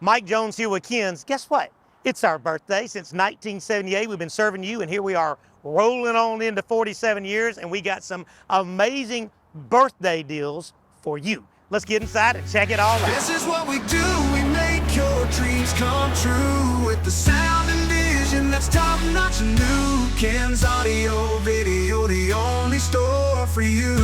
Mike Jones here with Ken's. Guess what? It's our birthday. Since 1978, we've been serving you, and here we are rolling on into 47 years, and we got some amazing birthday deals for you. Let's get inside and check it all out. This is what we do. We make your dreams come true with the sound and vision that's top notch and new. Ken's Audio Video, the only store for you.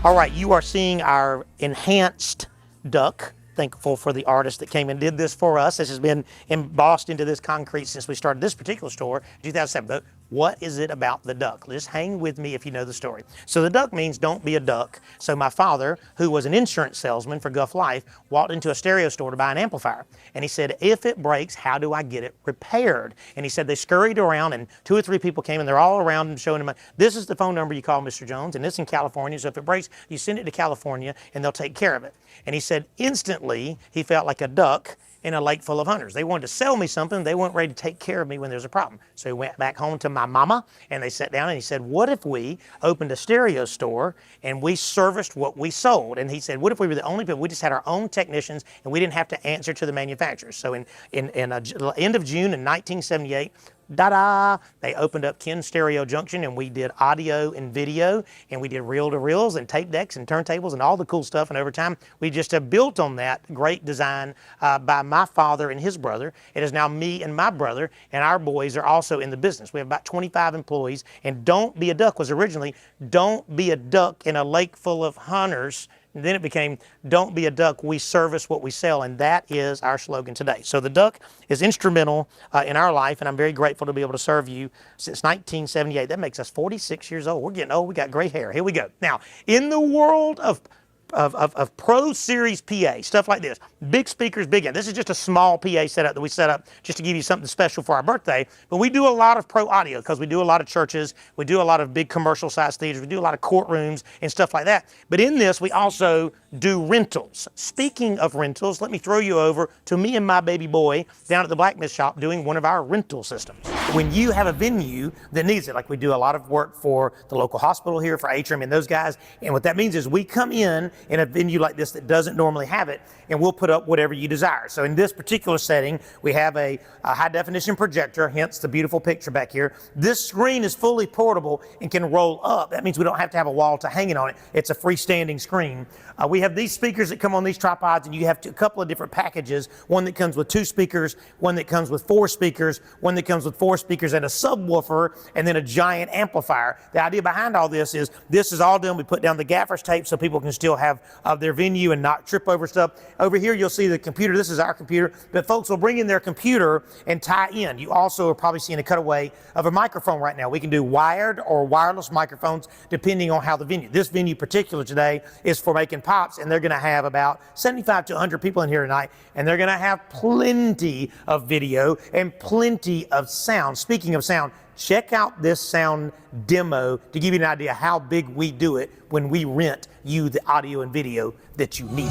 All right, you are seeing our enhanced duck. Thankful for the artist that came and did this for us. This has been embossed into this concrete since we started this particular store in 2007. But what is it about the duck? Just hang with me if you know the story. So the duck means don't be a duck. So my father, who was an insurance salesman for Gulf Life, walked into a stereo store to buy an amplifier. And he said, if it breaks, how do I get it repaired? And he said they scurried around and 2 or 3 people came and they're all around and showing him, this is the phone number you call Mr. Jones, and it's in California. So if it breaks, you send it to California and they'll take care of it. And he said instantly he felt like a duck in a lake full of hunters. They wanted to sell me something. They weren't ready to take care of me when there's a problem. So he went back home to my mama and they sat down and he said, what if we opened a stereo store and we serviced what we sold? And he said, what if we were the only people, we just had our own technicians and we didn't have to answer to the manufacturers. So in end of June in 1978, they opened up Ken's Stereo Junction and we did audio and video and we did reel-to-reels and tape decks and turntables and all the cool stuff. And over time, we just have built on that great design by my father and his brother. It is now me and my brother, and our boys are also in the business. We have about 25 employees, and Don't Be a Duck was originally don't be a duck in a lake full of hunters. And then it became, don't be a duck, we service what we sell, and that is our slogan today. So the duck is instrumental in our life, and I'm very grateful to be able to serve you since 1978. That makes us 46 years old. We're getting old, we got gray hair. Here we go. Now, in the world of Pro Series PA, stuff like this, big speakers, big end. This is just a small PA setup that we set up just to give you something special for our birthday. But we do a lot of pro audio because we do a lot of churches, we do a lot of big commercial sized theaters, we do a lot of courtrooms and stuff like that. But in this, we also do rentals. Speaking of rentals, let me throw you over to me and my baby boy down at the Blacksmith Shop doing one of our rental systems. When you have a venue that needs it, like we do a lot of work for the local hospital here, for Atrium and those guys, and what that means is we come in a venue like this that doesn't normally have it, and we'll put up whatever you desire. So in this particular setting, we have a high definition projector, hence the beautiful picture back here. This screen is fully portable and can roll up. That means we don't have to have a wall to hang it on it. It's a freestanding screen. We have these speakers that come on these tripods, and you have a couple of different packages. One that comes with 2 speakers, one that comes with 4 speakers, one that comes with 4 speakers and a subwoofer, and then a giant amplifier. The idea behind all this is all done. We put down the gaffer's tape so people can still have their venue and not trip over stuff. Over here, you'll see the computer. This is our computer, but folks will bring in their computer and tie in. You also are probably seeing a cutaway of a microphone right now. We can do wired or wireless microphones depending on how the venue. This venue particular today is for making pops, and they're going to have about 75 to 100 people in here tonight, and they're going to have plenty of video and plenty of sound. Speaking of sound, check out this sound demo to give you an idea how big we do it when we rent you the audio and video that you need.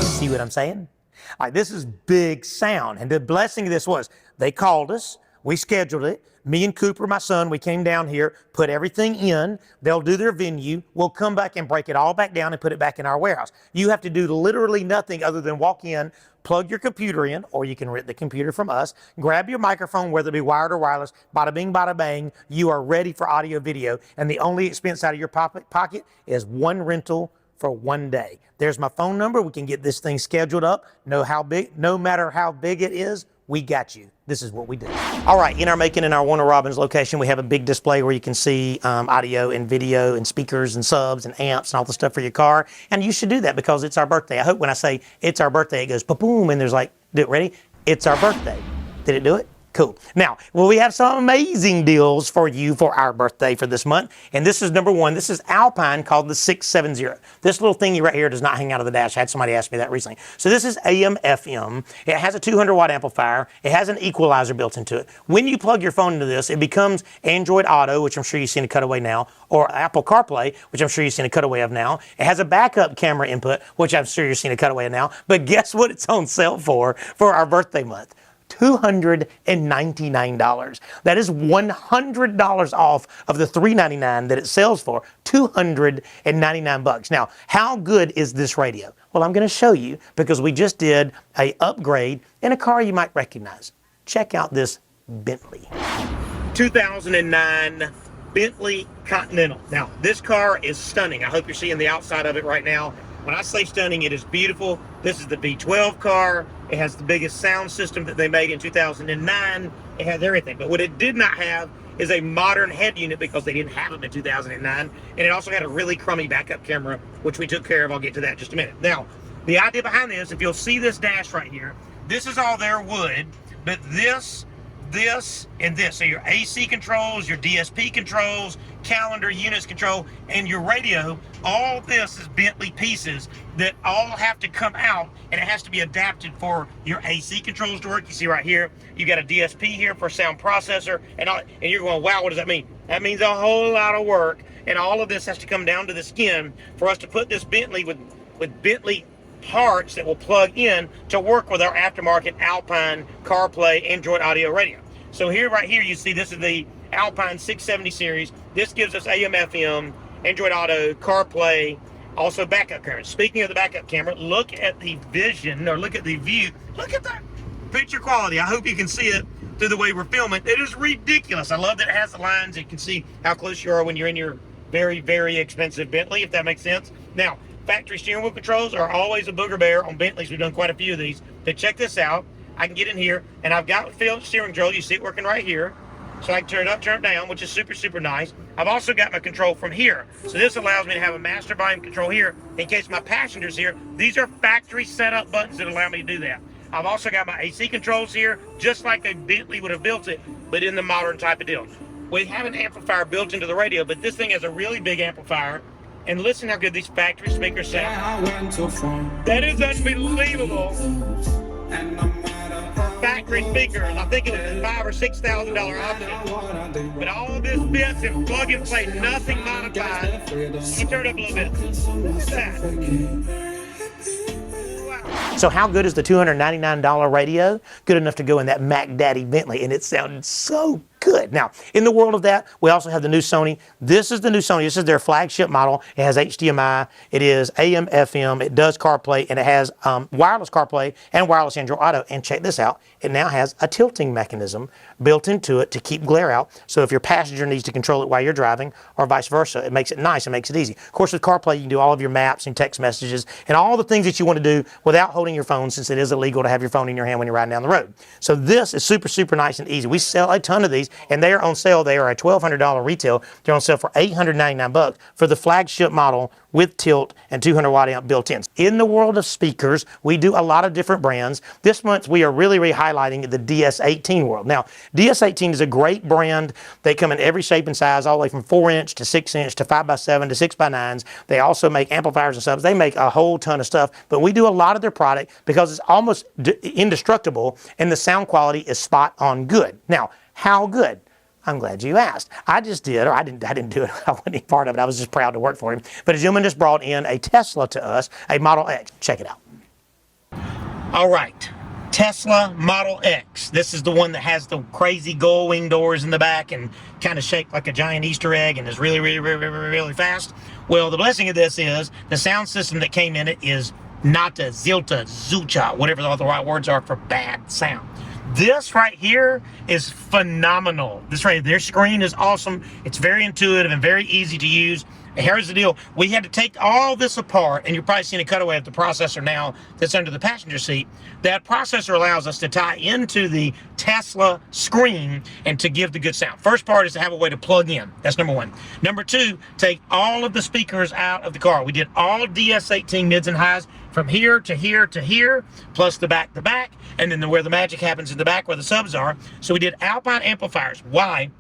See what I'm saying? All right, this is big sound, and the blessing of this was they called us, we scheduled it. Me and Cooper, my son, we came down here, put everything in. They'll do their venue. We'll come back and break it all back down and put it back in our warehouse. You have to do literally nothing other than walk in, plug your computer in, or you can rent the computer from us, grab your microphone, whether it be wired or wireless, bada bing, bada bang, you are ready for audio video. And the only expense out of your pocket is one rental for one day. There's my phone number. We can get this thing scheduled up. No matter how big it is, we got you. This is what we do. All right, in our Macon and our Warner Robins location, we have a big display where you can see audio and video and speakers and subs and amps and all the stuff for your car. And you should do that because it's our birthday. I hope when I say it's our birthday, it goes ba-boom, and there's like, ready? It's our birthday. Did it do it? Cool. Now, well, we have some amazing deals for you for our birthday for this month. And this is number one. This is Alpine called the 670. This little thingy right here does not hang out of the dash. I had somebody ask me that recently. So this is AM, FM. It has a 200 watt amplifier. It has an equalizer built into it. When you plug your phone into this, it becomes Android Auto, which I'm sure you've seen a cutaway now, or Apple CarPlay, which I'm sure you've seen a cutaway of now. It has a backup camera input, which I'm sure you've seen a cutaway of now. But guess what it's on sale for our birthday month? $299. That is $100 off of the $399 that it sells for. $299. Now, how good is this radio? Well, I'm going to show you because we just did a upgrade in a car you might recognize. Check out this Bentley. 2009 Bentley Continental. Now, this car is stunning. I hope you're seeing the outside of it right now. When I say stunning, it is beautiful. This is the V12 car. It has the biggest sound system that they made in 2009. It has everything. But what it did not have is a modern head unit because they didn't have them in 2009. And it also had a really crummy backup camera, which we took care of. I'll get to that in just a minute. Now, the idea behind this, if you'll see this dash right here, this is all their wood, but this, and this. So your AC controls, your DSP controls, calendar, units control, and your radio, all this is Bentley pieces that all have to come out, and it has to be adapted for your AC controls to work. You see right here, you got a DSP here for sound processor, and you're going, wow, what does that mean? That means a whole lot of work, and all of this has to come down to the skin for us to put this Bentley with Bentley parts that will plug in to work with our aftermarket Alpine CarPlay Android Auto radio. So here, right here, you see this is the Alpine 670 series. This gives us AM, FM, Android Auto, CarPlay, also backup camera. Speaking of the backup camera, look at the vision, or look at the view. Look at that picture quality. I hope you can see it through the way we're filming. It is ridiculous. I love that it has the lines. You can see how close you are when you're in your very, very expensive Bentley, if that makes sense. Now, factory steering wheel controls are always a booger bear on Bentleys. We've done quite a few of these. But check this out. I can get in here, and I've got field steering control. You see it working right here. So I can turn it up, turn it down, which is super, super nice. I've also got my control from here. So this allows me to have a master volume control here in case my passenger's here. These are factory setup buttons that allow me to do that. I've also got my AC controls here, just like a Bentley would have built it, but in the modern type of deal. We have an amplifier built into the radio, but this thing has a really big amplifier. And listen how good these factory speakers sound. That is unbelievable. Factory speakers, I think it was a $5,000 or $6,000 option. But all of this fits and plug and play, nothing modified. Let me turn it up a little bit. Look at that. So how good is the $299 radio? Good enough to go in that Mac Daddy Bentley, and it sounded so good. Now, in the world of that, we also have the new Sony. This is the new Sony. This is their flagship model. It has HDMI. It is AM, FM. It does CarPlay, and it has wireless CarPlay and wireless Android Auto. And check this out. It now has a tilting mechanism built into it to keep glare out. So if your passenger needs to control it while you're driving, or vice versa, it makes it nice. It makes it easy. Of course, with CarPlay, you can do all of your maps and text messages and all the things that you want to do without holding your phone, since it is illegal to have your phone in your hand when you're riding down the road. So this is super, super nice and easy. We sell a ton of these, and they are on sale. They are a $1,200 retail. They're on sale for $899 for the flagship model with tilt and 200 watt amp built in. In the world of speakers, we do a lot of different brands. This month, we are really highlighting the DS18 world. Now, DS18 is a great brand. They come in every shape and size, all the way from 4-inch to 6-inch to 5x7 to 6x9s. They also make amplifiers and subs. They make a whole ton of stuff, but we do a lot of their product because it's almost indestructible and the sound quality is spot on good. Now, how good? I'm glad you asked. I just did, or I didn't do it. I wasn't any part of it. I was just proud to work for him. But a gentleman just brought in a Tesla to us, a Model X. Check it out. All right. Tesla Model X. This is the one that has the crazy gull wing doors in the back and kind of shaped like a giant Easter egg and is really fast. Well, the blessing of this is the sound system that came in it is Nata, Zilta, Zucha, whatever the right words are for bad sound. This right here is phenomenal. Their screen is awesome. It's very intuitive and very easy to use. And here's the deal. We had to take all this apart, and you're probably seeing a cutaway of the processor now that's under the passenger seat. That processor allows us to tie into the Tesla screen and to give the good sound. First part is to have a way to plug in. That's number one. Number two, take all of the speakers out of the car. We did all DS18 mids and highs. from here to here to here, plus the back to back, and then where the magic happens in the back where the subs are. So we did Alpine amplifiers. Why?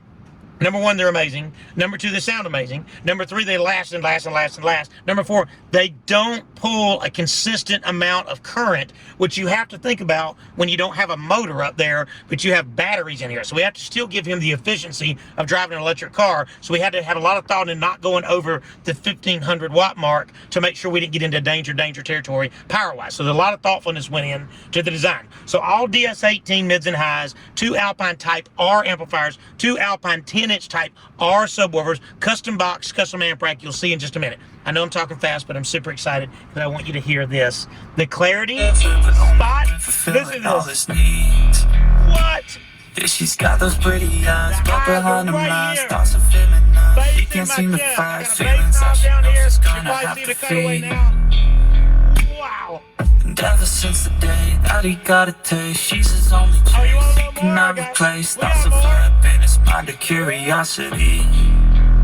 Number one, they're amazing. Number two, they sound amazing. Number three, they last and last and last and last. Number four, they don't pull a consistent amount of current, which you have to think about when you don't have a motor up there, but you have batteries in here. So we have to still give him the efficiency of driving an electric car. So we had to have a lot of thought in not going over the 1500 watt mark to make sure we didn't get into danger territory power-wise. So a lot of thoughtfulness went in to the design. So all DS18 mids and highs, 2 Alpine Type R amplifiers, 2 Alpine 10-inch Type R subwoofers, custom box, custom amp rack. You'll see in just a minute. I know I'm talking fast, but I'm super excited because I want you to hear this. The clarity spot. Listen to this. What? Yeah, she's got those pretty eyes, but behind them right lies, here. thoughts are feminine. She Bass in can't my seem to chest. find Got a feelings bass that knob she down knows here. she's You gonna probably have see to the cutaway feed. now. Wow. And ever since the day that he got a taste, she's his only choice. Oh, you want a He little more? cannot I got- replace we thoughts got of more. her in his mind of curiosity.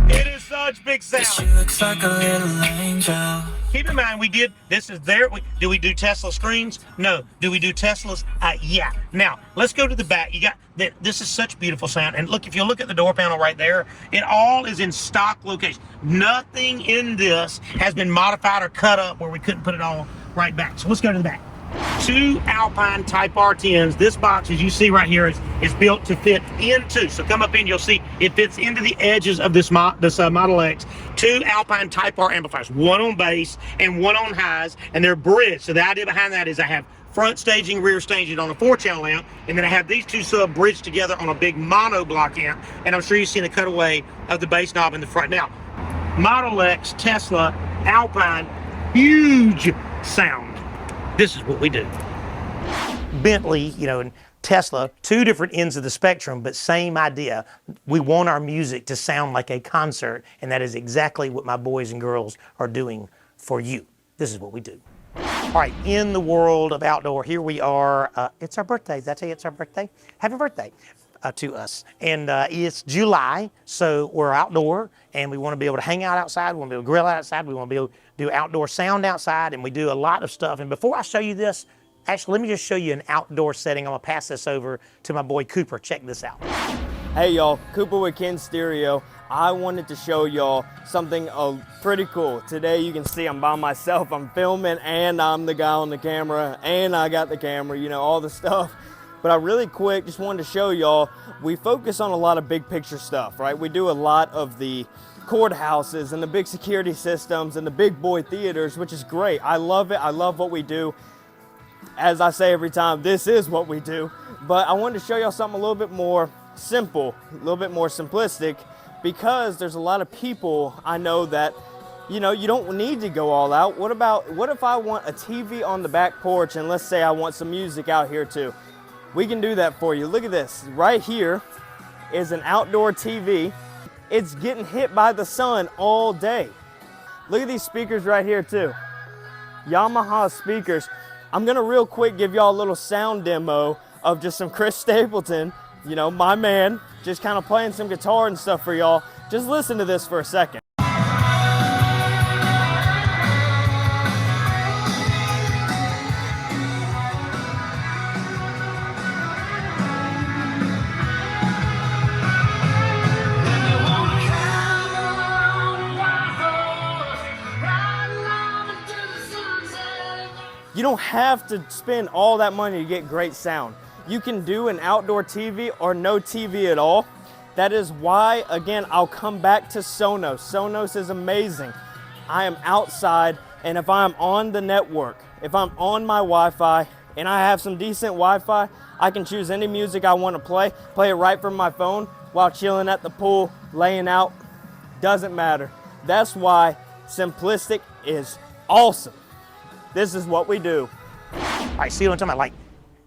It is such big She sound. looks like a little angel. Keep in mind, this is there. Do we do Tesla screens? No. Do we do Teslas? Yeah. Now, let's go to the back. This is such beautiful sound. And look, if you look at the door panel right there, it all is in stock location. Nothing in this has been modified or cut up where we couldn't put it all right back. So let's go to the back. 2 Alpine Type R10s. This box, as you see right here, is built to fit into. So come up in, you'll see it fits into the edges of this Model X. 2 Alpine Type R amplifiers, one on bass and one on highs, and they're bridged. So the idea behind that is I have front staging, rear staging on a 4-channel amp, and then I have these two sub bridged together on a big mono block amp, and I'm sure you've seen a cutaway of the bass knob in the front. Now, Model X, Tesla, Alpine, huge sound. This is what we do. Bentley, and Tesla, 2 different ends of the spectrum, but same idea. We want our music to sound like a concert, and that is exactly what my boys and girls are doing for you. This is what we do. All right, in the world of outdoor, here we are. It's our birthday. Did I tell you it's our birthday? Happy birthday to us. And it's July, so we're outdoor, and we want to be able to hang out outside. We want to be able to grill outside. We want to be able to do outdoor sound outside, and we do a lot of stuff. And before I show you this, actually, let me just show you an outdoor setting. I'm going to pass this over to my boy Cooper. Check this out. Hey y'all, Cooper with Ken Stereo. I wanted to show y'all something pretty cool. Today you can see I'm by myself, I'm filming, and I'm the guy on the camera, and I got the camera, all the stuff. But I really quick just wanted to show y'all, we focus on a lot of big picture stuff, right? We do a lot of the courthouses and the big security systems and the big boy theaters, which is great. I love it, I love what we do. As I say every time, this is what we do. But I wanted to show y'all something a little bit more simple, a little bit more simplistic, because there's a lot of people I know that, you don't need to go all out. What if I want a TV on the back porch, and let's say I want some music out here too? We can do that for you. Look at this. Right here is an outdoor TV. It's getting hit by the sun all day. Look at these speakers right here too. Yamaha speakers. I'm gonna real quick give y'all a little sound demo of just some Chris Stapleton, my man, just kind of playing some guitar and stuff for y'all. Just listen to this for a second. You don't have to spend all that money to get great sound. You can do an outdoor TV or no TV at all. That is why, again, I'll come back to Sonos. Sonos is amazing. I am outside, and if I'm on the network, if I'm on my Wi-Fi, and I have some decent Wi-Fi, I can choose any music I want to play it right from my phone while chilling at the pool, laying out, doesn't matter. That's why Simplistic is awesome. This is what we do. All right, see what I'm talking about? Like,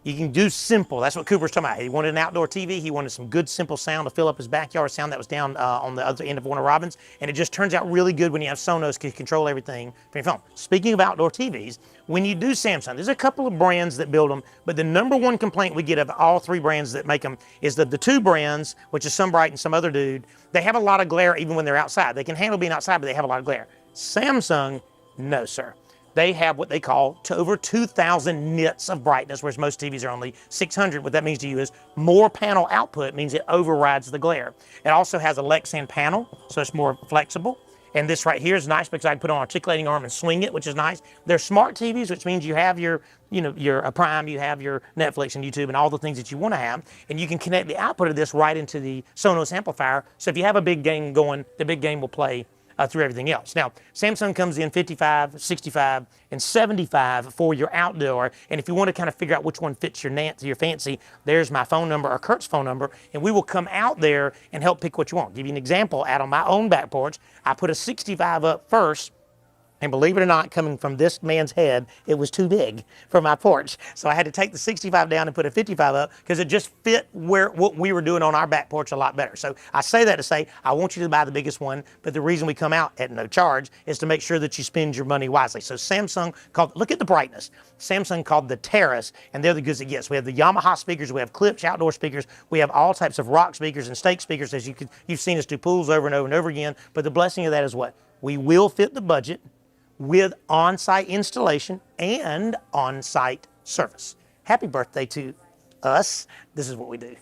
you can do simple. That's what Cooper's talking about. He wanted an outdoor TV. He wanted some good, simple sound to fill up his backyard sound that was down on the other end of Warner Robins. And it just turns out really good when you have Sonos to control everything from your phone. Speaking of outdoor TVs, when you do Samsung, there's a couple of brands that build them, but the number one complaint we get of all 3 brands that make them is that the 2 brands, which is Sunbright and some other dude, they have a lot of glare even when they're outside. They can handle being outside, but they have a lot of glare. Samsung, no, sir. They have what they call to over 2,000 nits of brightness, whereas most TVs are only 600. What that means to you is more panel output means it overrides the glare. It also has a Lexan panel, so it's more flexible. And this right here is nice because I can put on an articulating arm and swing it, which is nice. They're smart TVs, which means you have your, your Prime, you have your Netflix and YouTube and all the things that you want to have. And you can connect the output of this right into the Sonos amplifier. So if you have a big game going, the big game will play through everything else. Now, Samsung comes in 55, 65, and 75 for your outdoor. And if you want to kind of figure out which one fits your fancy, there's my phone number or Kurt's phone number, and we will come out there and help pick what you want. Give you an example. Out on my own back porch, I put a 65 up first. And believe it or not, coming from this man's head, it was too big for my porch. So I had to take the 65 down and put a 55 up because it just fit what we were doing on our back porch a lot better. So I say that to say, I want you to buy the biggest one, but the reason we come out at no charge is to make sure that you spend your money wisely. So Samsung look at the brightness. Samsung called the Terrace, and they're the goods it gets. We have the Yamaha speakers, we have Klipsch outdoor speakers, we have all types of rock speakers and stake speakers, as you've seen us do pools over and over and over again. But the blessing of that is what? We will fit the budget with on-site installation and on-site service. Happy birthday to us. This is what we do.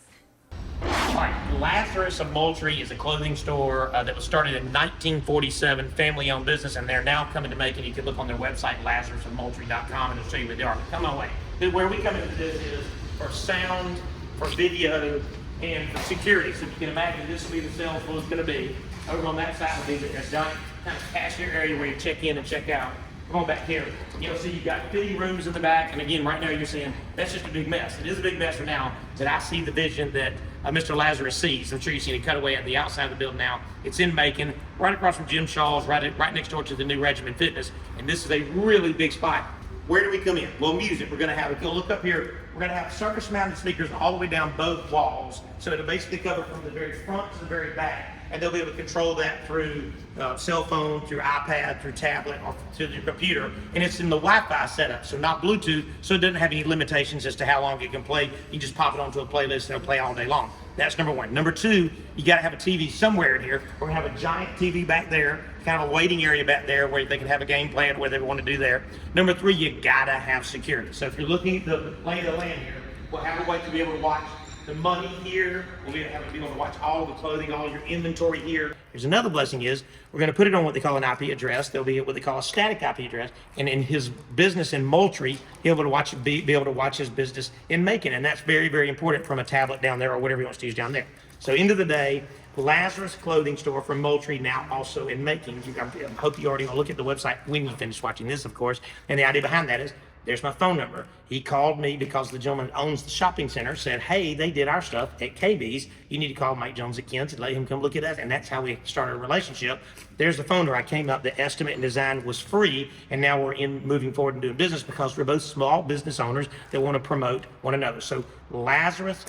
All right, Lazarus of Moultrie is a clothing store that was started in 1947, family-owned business, and they're now coming to Macon. You can look on their website, lazarusofmoultrie.com, and it'll show you where they are. Come on, wait. Where we come into this is for sound, for video, and for security. So you can imagine this will be the sales floor it's going to be. Over on that side will be the giant kind of cashier area where you check in and check out. Come on back here. You'll see you've got fitting rooms in the back, and again, right now you're seeing that's just a big mess. It is a big mess for now that I see the vision that Mr. Lazarus sees. I'm sure you've seen it cut away at the outside of the building now. It's in Macon, right across from Jim Shaw's, right next door to the new Regimen Fitness, and this is a really big spot. Where do we come in? Well, music. We're going to have, if you'll look up here, we're going to have surface-mounted speakers all the way down both walls. So it'll basically cover from the very front to the very back. And they'll be able to control that through cell phone, through iPad, through tablet, or through your computer. And it's in the Wi-Fi setup, so not Bluetooth, so it doesn't have any limitations as to how long it can play. You just pop it onto a playlist and it'll play all day long. That's number one. Number two, you got to have a TV somewhere in here. We're going to have a giant TV back there, kind of a waiting area back there where they can have a game playing, where they want to do there. Number three, you got to have security. So if you're looking at the lay of the land here, we'll have a way to be able to watch the money here. We'll be able to watch all the clothing, all your inventory here. Here's another blessing is we're going to put it on what they call an IP address. There'll be what they call a static IP address. And in his business in Moultrie, he'll be able to watch his business in Macon. And that's very, very important from a tablet down there or whatever he wants to use down there. So end of the day, Lazarus Clothing Store from Moultrie, now also in Macon. I hope you already want to look at the website when you finish watching this, of course. And the idea behind that is, there's my phone number. He called me because the gentleman that owns the shopping center said, hey, they did our stuff at KB's. You need to call Mike Jones at Kent's and let him come look at us. And that's how we started a relationship. There's the phone number. I came up, the estimate and design was free. And now we're moving forward and doing business because we're both small business owners that want to promote one another. So Lazarus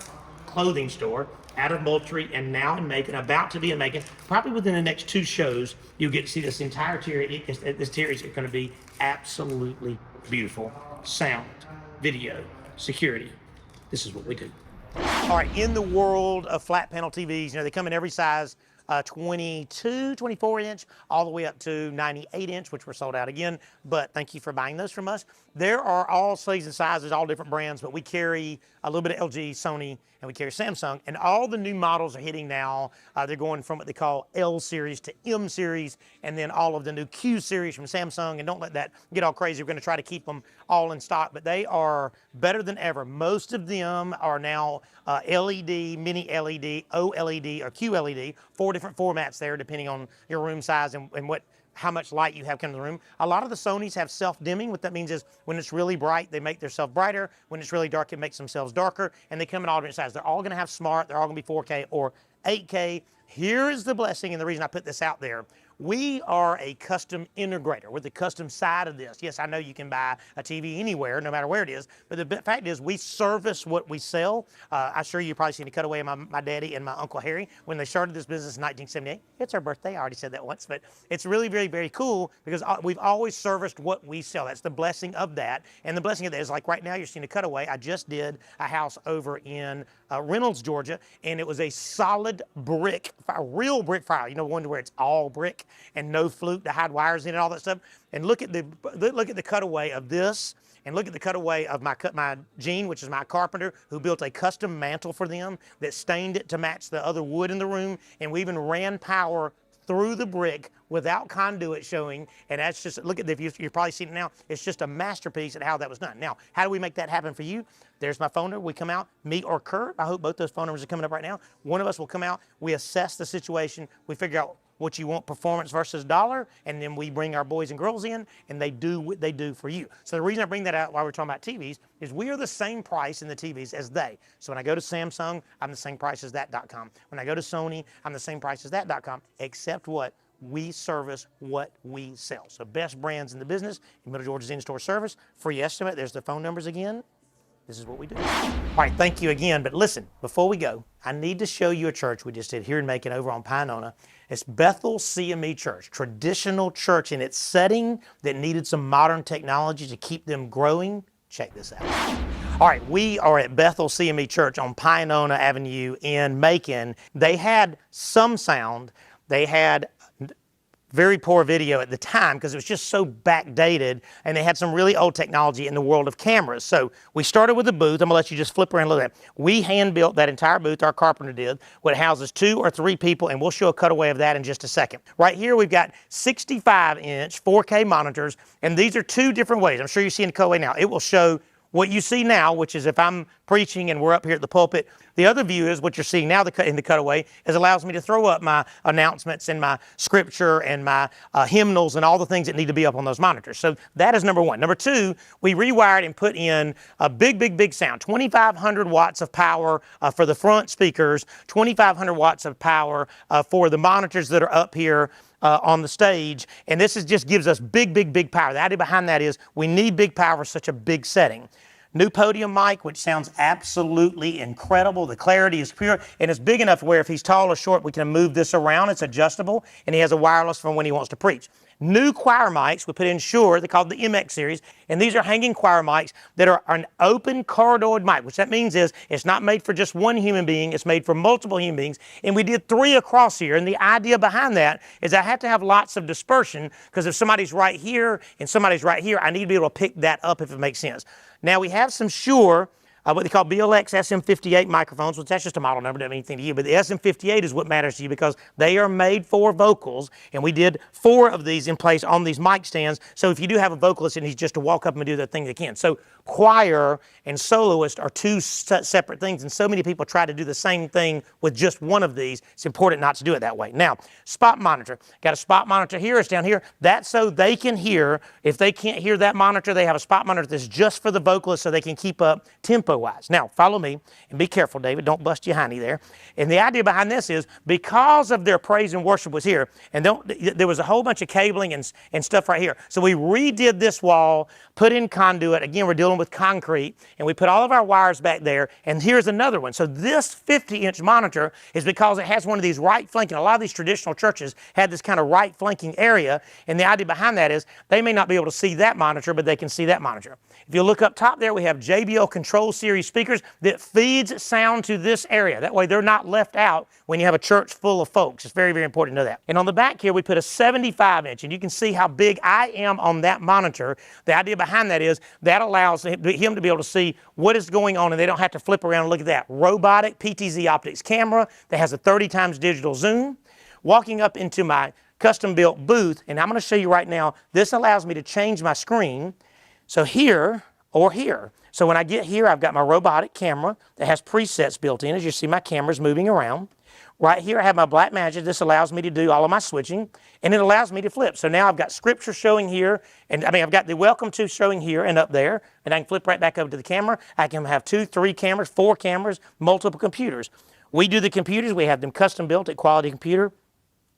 Clothing Store out of Moultrie and now in Macon, about to be in Macon. Probably within the next two shows, you'll get to see this entire tier. This tier is going to be absolutely beautiful. Sound, video, security. This is what we do. All right, in the world of flat panel TVs, they come in every size, 22, 24 inch, all the way up to 98 inch, which were sold out again. But thank you for buying those from us. There are all sizes and sizes, all different brands, but we carry a little bit of LG, Sony, and we carry Samsung. And all the new models are hitting now. They're going from what they call L series to M series, and then all of the new Q series from Samsung. And don't let that get all crazy. We're going to try to keep them all in stock, but they are better than ever. Most of them are now LED, mini LED, OLED, or QLED. 4 different formats there, depending on your room size and how much light you have come to the room. A lot of the Sonys have self-dimming. What that means is when it's really bright, they make themselves brighter. When it's really dark, it makes themselves darker. And they come in all different sizes. They're all going to have smart. They're all going to be 4K or 8K. Here is the blessing and the reason I put this out there. We are a custom integrator with the custom side of this. Yes, I know you can buy a TV anywhere, no matter where it is, but the fact is we service what we sell. I'm sure you've probably seen a cutaway of my daddy and my Uncle Harry when they started this business in 1978. It's our birthday, I already said that once, but it's really very, very cool because we've always serviced what we sell. That's the blessing of that. And the blessing of that is like right now you're seeing a cutaway. I just did a house over in Reynolds, Georgia, and it was a solid brick, a real brick fire. You know, one where it's all brick. and no fluke to hide wires in and all that stuff. And look at the cutaway of this, and look at the cutaway of my Gene, which is my carpenter, who built a custom mantle for them that stained it to match the other wood in the room, and we even ran power through the brick without conduit showing, and that's just, look at if you're probably seeing it now, it's just a masterpiece at how that was done. Now, how do we make that happen for you? There's my phone number. We come out, me or Kurt. I hope both those phone numbers are coming up right now. One of us will come out, we assess the situation, we figure out what you want, performance versus dollar, and then we bring our boys and girls in, and they do what they do for you. So the reason I bring that out while we're talking about TVs is we are the same price in the TVs as they. So when I go to Samsung, I'm the same price as that.com. When I go to Sony, I'm the same price as that.com, except what? We service what we sell. So best brands in the business, in Middle Georgia's in-store service, free estimate. There's the phone numbers again. This is what we do. All right, thank you again. But listen, before we go, I need to show you a church we just did here in Macon over on Pinona. It's Bethel CME Church, traditional church in its setting that needed some modern technology to keep them growing. Check this out. All right, we are at Bethel CME Church on Pinona Avenue in Macon. They had some sound. They had very poor video at the time because it was just so backdated, and they had some really old technology in the world of cameras. So we started with a booth. I'm gonna let you just flip around a little bit. We hand built that entire booth, our carpenter did, what houses 2 or 3 people, and we'll show a cutaway of that in just a second. Right here we've got 65-inch 4K monitors, and these are 2 different ways. I'm sure you're seeing the cutaway now. It will show what you see now, which is if I'm preaching and we're up here at the pulpit. The other view is what you're seeing now in the cutaway, is allows me to throw up my announcements and my scripture and my hymnals and all the things that need to be up on those monitors. So that is number 1. Number 2, we rewired and put in a big sound, 2,500 watts of power for the front speakers, 2,500 watts of power for the monitors that are up here on the stage, and this just gives us big power. The idea behind that is we need big power for such a big setting. New podium mic, which sounds absolutely incredible. The clarity is pure, and it's big enough where if he's tall or short, we can move this around. It's adjustable, and he has a wireless for when he wants to preach. New choir mics, we put in Shure, they're called the MX series, and these are hanging choir mics that are an open corridored mic, which that means is it's not made for just one human being, it's made for multiple human beings, and we did 3 across here, and the idea behind that is I have to have lots of dispersion, because if somebody's right here and somebody's right here, I need to be able to pick that up if it makes sense. Now we have some Shure, what they call BLX SM58 microphones, which that's just a model number, doesn't mean anything to you, but the SM58 is what matters to you because they are made for vocals, and we did 4 of these in place on these mic stands, so if you do have a vocalist and he's just to walk up and do the thing they can. So choir and soloist are 2 separate things, and so many people try to do the same thing with just one of these. It's important not to do it that way. Now, spot monitor. Got a spot monitor here, it's down here. That's so they can hear. If they can't hear that monitor, they have a spot monitor that's just for the vocalist so they can keep up tempo-wise. Now, follow me, and be careful, David. Don't bust your hiney there. And the idea behind this is because of their praise and worship was here, and there was a whole bunch of cabling and stuff right here. So we redid this wall, put in conduit. Again, we're dealing with concrete, and we put all of our wires back there, and here's another one. So this 50-inch monitor is because it has one of these right flanking. A lot of these traditional churches had this kind of right flanking area, and the idea behind that is they may not be able to see that monitor, but they can see that monitor. If you look up top there, we have JBL Control Series speakers that feeds sound to this area. That way they're not left out when you have a church full of folks. It's very important to know that. And on the back here, we put a 75-inch, and you can see how big I am on that monitor. The idea behind that is that allows him to be able to see what is going on, and they don't have to flip around and look at that. Robotic PTZ optics camera that has a 30 times digital zoom. Walking up into my custom-built booth, and I'm going to show you right now, this allows me to change my screen. So here or here. So when I get here, I've got my robotic camera that has presets built in. As you see, my camera's moving around. Right here, I have my Blackmagic. This allows me to do all of my switching, and it allows me to flip. So now I've got scripture showing here, and I've got the welcome to showing here and up there, and I can flip right back over to the camera. I can have 2, 3 cameras, 4 cameras, multiple computers. We do the computers. We have them custom built at Quality Computer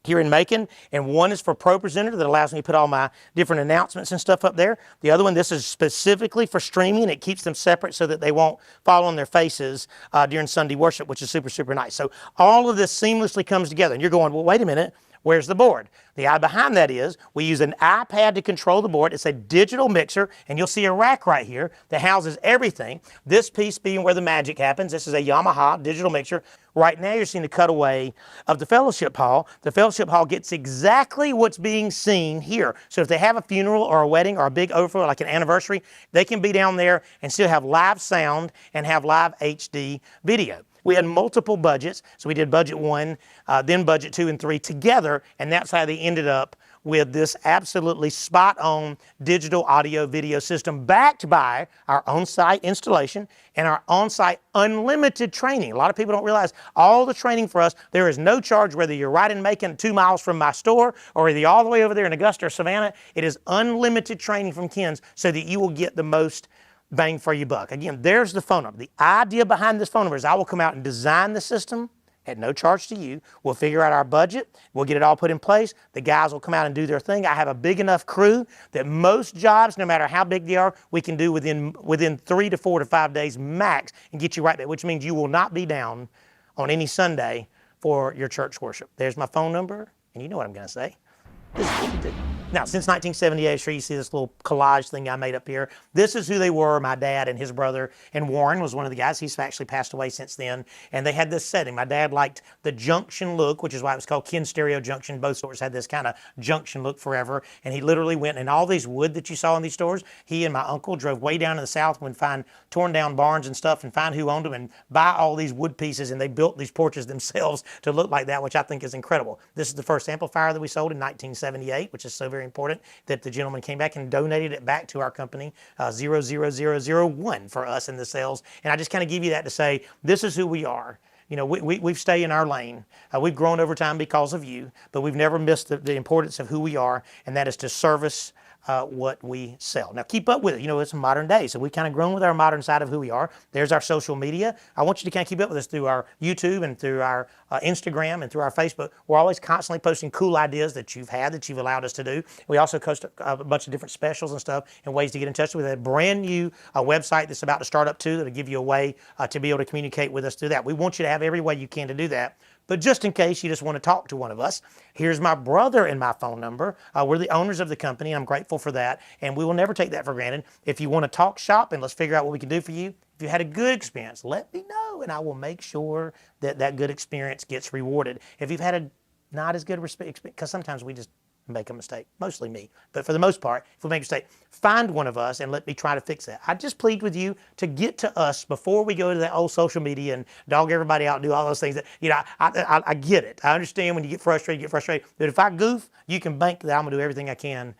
here in Macon, and one is for ProPresenter that allows me to put all my different announcements and stuff up there. The other one, this is specifically for streaming. It keeps them separate so that they won't fall on their faces during Sunday worship, which is super nice. So all of this seamlessly comes together, and you're going, well, wait a minute. Where's the board? The idea behind that is we use an iPad to control the board. It's a digital mixer, and you'll see a rack right here that houses everything. This piece being where the magic happens. This is a Yamaha digital mixer. Right now you're seeing the cutaway of the fellowship hall. The fellowship hall gets exactly what's being seen here. So if they have a funeral or a wedding or a big overflow, like an anniversary, they can be down there and still have live sound and have live HD video. We had multiple budgets, so we did budget 1, then budget 2 and 3 together, and that's how they ended up with this absolutely spot-on digital audio video system backed by our on-site installation and our on-site unlimited training. A lot of people don't realize all the training for us, there is no charge whether you're right in Macon 2 miles from my store or whether you're all the way over there in Augusta or Savannah. It is unlimited training from Ken's so that you will get the most bang for your buck. Again, there's the phone number. The idea behind this phone number is I will come out and design the system at no charge to you. We'll figure out our budget. We'll get it all put in place. The guys will come out and do their thing. I have a big enough crew that most jobs, no matter how big they are, we can do within 3 to 4 to 5 days max and get you right there, which means you will not be down on any Sunday for your church worship. There's my phone number, and you know what I'm going to say. This is what we do. Now, since 1978, sure you see this little collage thing I made up here. This is who they were, my dad and his brother. And Warren was one of the guys. He's actually passed away since then. And they had this setting. My dad liked the junction look, which is why it was called Ken Stereo Junction. Both stores had this kind of junction look forever. And he literally went, and all these wood that you saw in these stores, he and my uncle drove way down in the south and would find torn down barns and stuff and find who owned them and buy all these wood pieces. And they built these porches themselves to look like that, which I think is incredible. This is the first amplifier that we sold in 1978, which is so very important that the gentleman came back and donated it back to our company, 00001 for us in the sales. And I just kind of give you that to say, this is who we are. You know, we've stayed in our lane. We've grown over time because of you, but we've never missed the importance of who we are, and that is to service what we sell. Now keep up with it. You know, it's modern day, so we've kind of grown with our modern side of who we are. There's our social media. I want you to kind of keep up with us through our YouTube and through our Instagram and through our Facebook. We're always constantly posting cool ideas that you've had, that you've allowed us to do. We also post a bunch of different specials and stuff and ways to get in touch with us. A brand new website that's about to start up too, that'll give you a way to be able to communicate with us through that. We want you to have every way you can to do that. But just in case you just want to talk to one of us, here's my brother and my phone number. We're the owners of the company. I'm grateful for that, and we will never take that for granted. If you want to talk shop and let's figure out what we can do for you, if you had a good experience, let me know, and I will make sure that that good experience gets rewarded. If you've had a not as good experience, because sometimes we just make a mistake, mostly me. But for the most part, if we make a mistake, find one of us and let me try to fix that. I just plead with you to get to us before we go to that old social media and dog everybody out and do all those things. That, you know, I get it. I understand when you get frustrated, But if I goof, you can bank that I'm going to do everything I can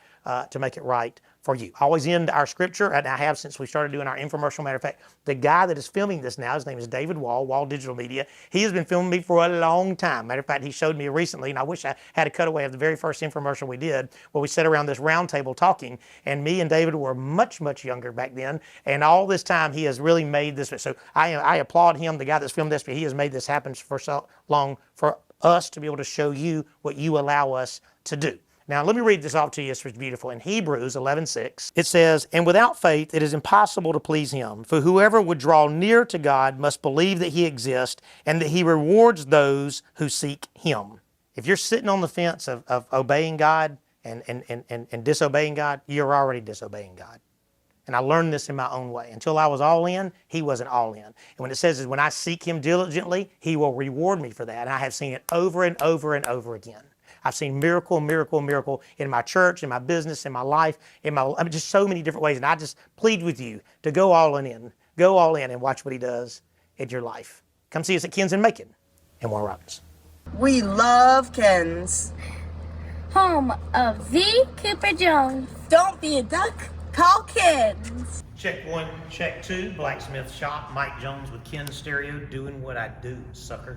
to make it right for you. I always end our scripture, and I have since we started doing our infomercial. Matter of fact, the guy that is filming this now, his name is David Wall, Wall Digital Media. He has been filming me for a long time. Matter of fact, he showed me recently, and I wish I had a cutaway of the very first infomercial we did, where we sat around this round table talking, and me and David were much, much younger back then, and all this time he has really made this. So I applaud him, the guy that's filmed this, but he has made this happen for so long for us to be able to show you what you allow us to do. Now, let me read this off to you. It's beautiful. In Hebrews 11:6, it says, "And without faith it is impossible to please him. For whoever would draw near to God must believe that he exists and that he rewards those who seek him." If you're sitting on the fence of obeying God and disobeying God, you're already disobeying God. And I learned this in my own way. Until I was all in, he wasn't all in. And when it says, when I seek him diligently, he will reward me for that. And I have seen it over and over and over again. I've seen miracle, miracle, miracle in my church, in my business, in my life, just so many different ways. And I just plead with you to go all in. Go all in and watch what he does in your life. Come see us at Ken's in Macon and Warner Robins. We love Ken's. Home of the Cooper Jones. Don't be a duck. Call Ken's. Check 1, check 2, Blacksmith Shop, Mike Jones with Ken Stereo, doing what I do, sucker.